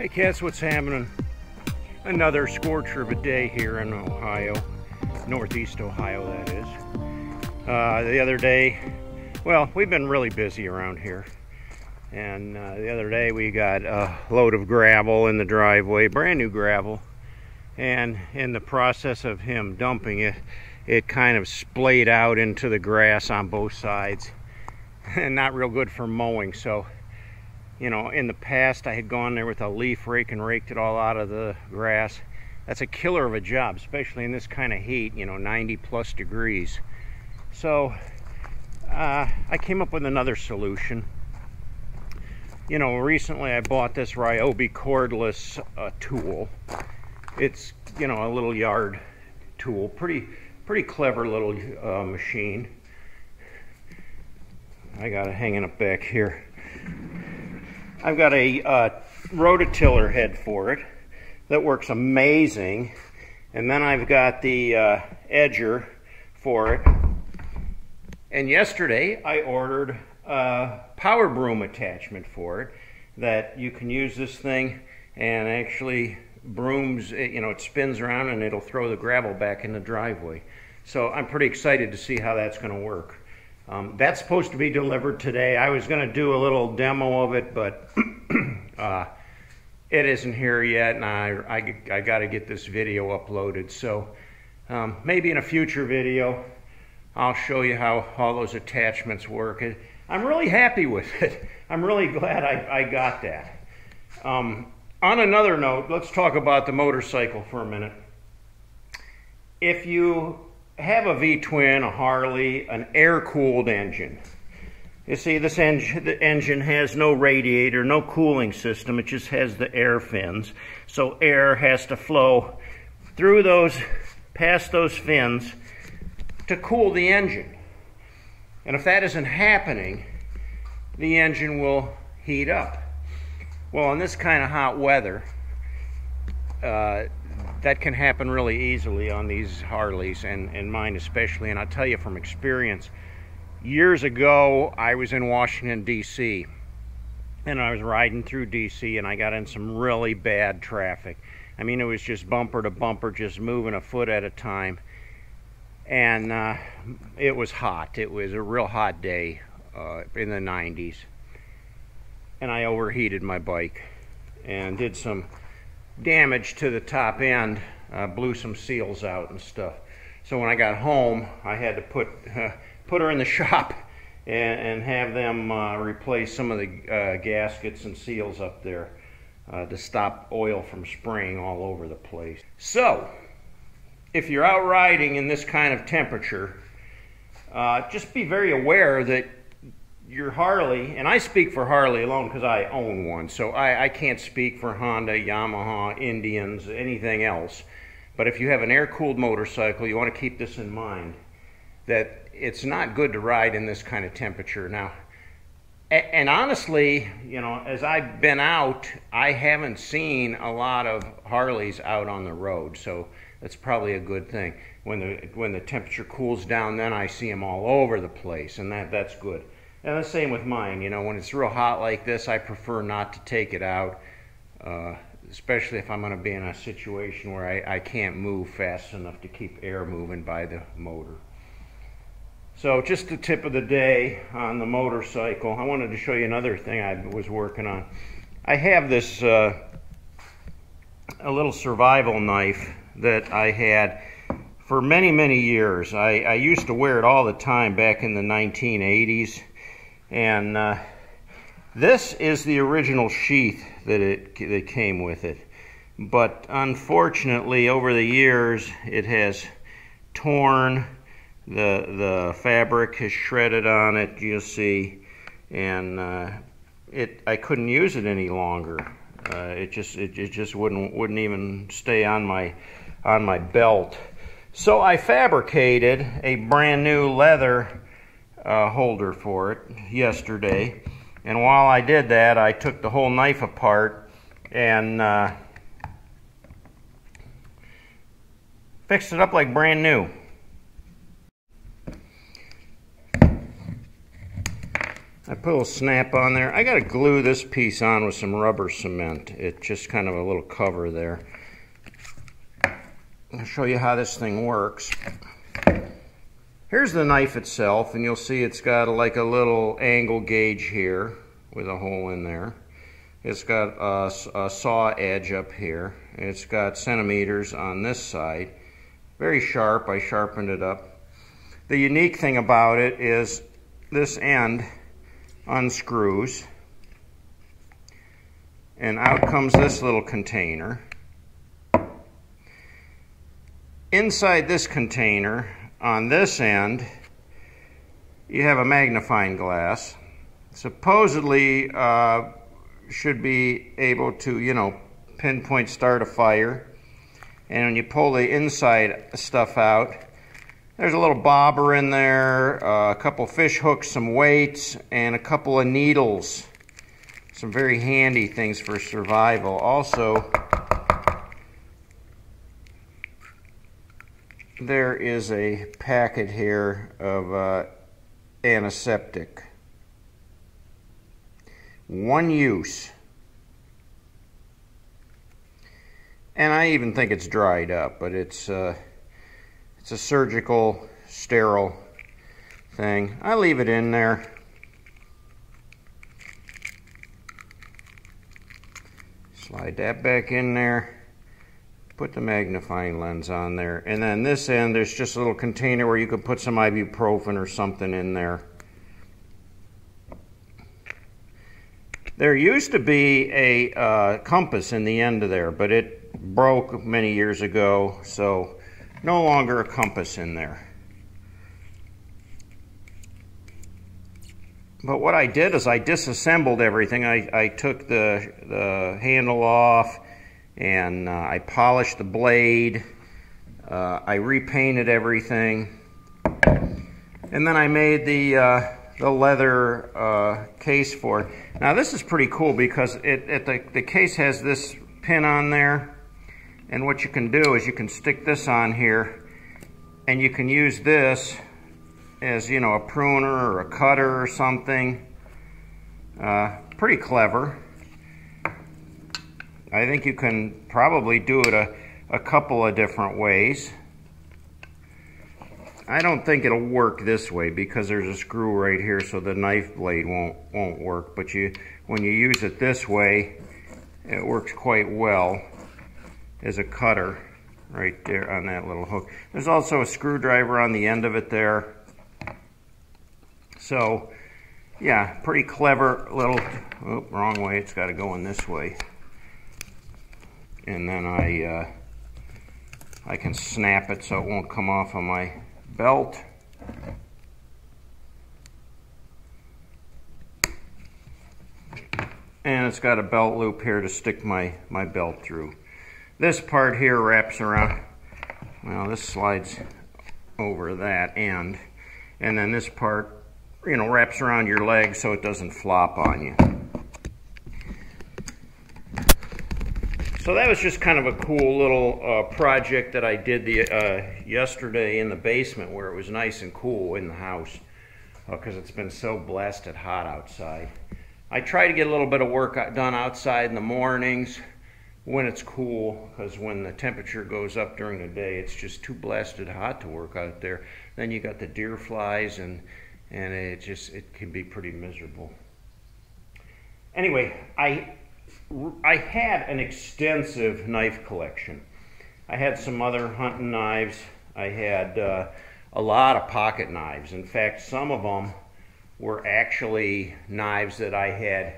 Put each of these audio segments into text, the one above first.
Hey cats, what's happening? Another scorcher of a day here in Ohio, Northeast Ohio that is. The other day, well, we've been really busy around here. And the other day we got a load of gravel in the driveway, brand new gravel. And in the process of him dumping it, it kind of splayed out into the grass on both sides. And not real good for mowing, so you know, in the past I had gone there with a leaf rake and raked it all out of the grass. That's a killer of a job, especially in this kind of heat, you know, 90 plus degrees. So I came up with another solution. You know, recently I bought this Ryobi cordless tool. It's, you know, a little yard tool, pretty clever little machine. I got it hanging up back here. I've got a rototiller head for it that works amazing, and then I've got the edger for it. And yesterday I ordered a power broom attachment for it that you can use this thing and actually brooms, you know, it spins around and it'll throw the gravel back in the driveway. So I'm pretty excited to see how that's going to work. That's supposed to be delivered today. I was going to do a little demo of it, but it isn't here yet, and I got to get this video uploaded. So maybe in a future video, I'll show you how all those attachments work. I'm really happy with it. I'm really glad I got that. On another note, let's talk about the motorcycle for a minute. If you have a V-twin, a Harley, an air-cooled engine. You see, this the engine has no radiator, no cooling system. It just has the air fins. So air has to flow through those, past those fins to cool the engine. And if that isn't happening, the engine will heat up. Well, in this kind of hot weather, that can happen really easily on these Harleys, and mine especially. And I'll tell you from experience, years ago I was in Washington, D.C. and I was riding through D.C. and I got in some really bad traffic. I mean, it was just bumper to bumper, just moving a foot at a time. And it was hot. It was a real hot day in the 90s. And I overheated my bike and did some damage to the top end, blew some seals out and stuff. So when I got home, I had to put her in the shop and have them replace some of the gaskets and seals up there to stop oil from spraying all over the place. So if you're out riding in this kind of temperature, just be very aware that your Harley, and I speak for Harley alone because I own one, so I can't speak for Honda, Yamaha, Indians, anything else. But if you have an air-cooled motorcycle, you want to keep this in mind, that it's not good to ride in this kind of temperature. Now, and honestly, you know, as I've been out, I haven't seen a lot of Harleys out on the road, so that's probably a good thing. When the temperature cools down, then I see them all over the place, and that's good. And the same with mine. You know, when it's real hot like this, I prefer not to take it out, especially if I'm going to be in a situation where I can't move fast enough to keep air moving by the motor. So just the tip of the day on the motorcycle. I wanted to show you another thing I was working on. I have this a little survival knife that I had for many, many years. I used to wear it all the time back in the 1980s. And this is the original sheath that came with it. But unfortunately, over the years, it has torn. The fabric has shredded on it, you'll see. And I couldn't use it any longer. It just wouldn't even stay on my belt. So I fabricated a brand new leather holder for it yesterday, and while I did that, I took the whole knife apart and fixed it up like brand new. I put a little snap on there. I got to glue this piece on with some rubber cement. It's just kind of a little cover there. I'll show you how this thing works. Here's the knife itself, and you'll see it's got like a little angle gauge here with a hole in there. It's got a saw edge up here. It's got centimeters on this side. Very sharp. I sharpened it up. The unique thing about it is this end unscrews, and out comes this little container. Inside this container, on this end, you have a magnifying glass. Supposedly should be able to, you know, pinpoint start a fire. And when you pull the inside stuff out, there's a little bobber in there, a couple fish hooks, some weights, and a couple of needles. Some very handy things for survival. Also, there is a packet here of antiseptic. One use. And I even think it's dried up, but it's a surgical, sterile thing. I leave it in there. Slide that back in there. Put the magnifying lens on there. And then this end, there's just a little container where you could put some ibuprofen or something in there. There used to be a compass in the end of there, but it broke many years ago, so no longer a compass in there. But what I did is I disassembled everything. I took the handle off, and I polished the blade. I repainted everything, and then I made the leather case for it. Now this is pretty cool because the case has this pin on there, and what you can do is you can stick this on here, and you can use this as, you know, a pruner or a cutter or something. Pretty clever. I think you can probably do it a couple of different ways. I don't think it'll work this way because there's a screw right here, so the knife blade won't work. But when you use it this way, it works quite well as a cutter right there on that little hook. There's also a screwdriver on the end of it there. So, yeah, pretty clever little, oh, wrong way, it's got to go in this way. And then I can snap it so it won't come off of my belt. And it's got a belt loop here to stick my belt through. This part here wraps around, well, this slides over that end, and then this part, you know, wraps around your leg so it doesn't flop on you. So that was just kind of a cool little project that I did yesterday in the basement, where it was nice and cool in the house because it's been so blasted hot outside. I try to get a little bit of work done outside in the mornings when it's cool, because when the temperature goes up during the day, it's just too blasted hot to work out there. Then you got the deer flies, and it can be pretty miserable. Anyway, I had an extensive knife collection. I had some other hunting knives. I had a lot of pocket knives. In fact, some of them were actually knives that I had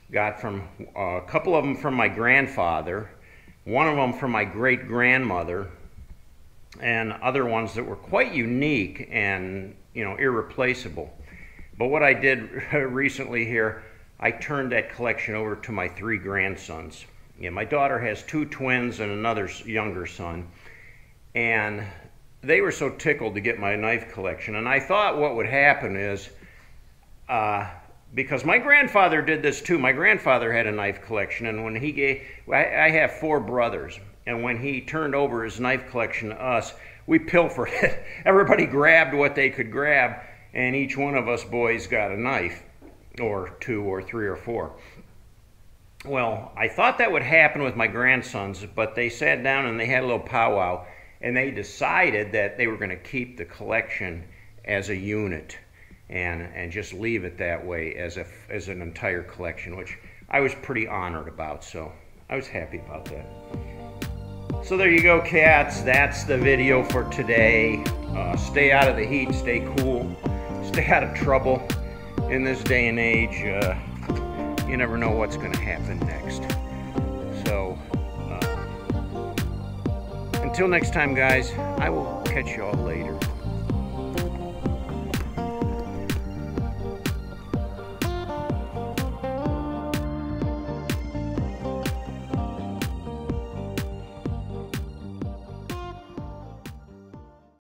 got from, a couple of them from my grandfather, one of them from my great-grandmother, and other ones that were quite unique and, you know, irreplaceable. But what I did recently here, I turned that collection over to my 3 grandsons. Yeah, my daughter has 2 twins and another younger son, and they were so tickled to get my knife collection. And I thought what would happen is, because my grandfather did this too. My grandfather had a knife collection, and when he gave, I have 4 brothers, and when he turned over his knife collection to us, we pilfered it. Everybody grabbed what they could grab, and each one of us boys got a knife, or 2 or 3 or 4. Well, I thought that would happen with my grandsons, but they sat down and they had a little powwow, and they decided that they were going to keep the collection as a unit and just leave it that way as an entire collection, which I was pretty honored about, so I was happy about that. So there you go, cats. That's the video for today. Stay out of the heat, stay cool, stay out of trouble. In this day and age, you never know what's going to happen next. So, until next time, guys, I will catch you all later.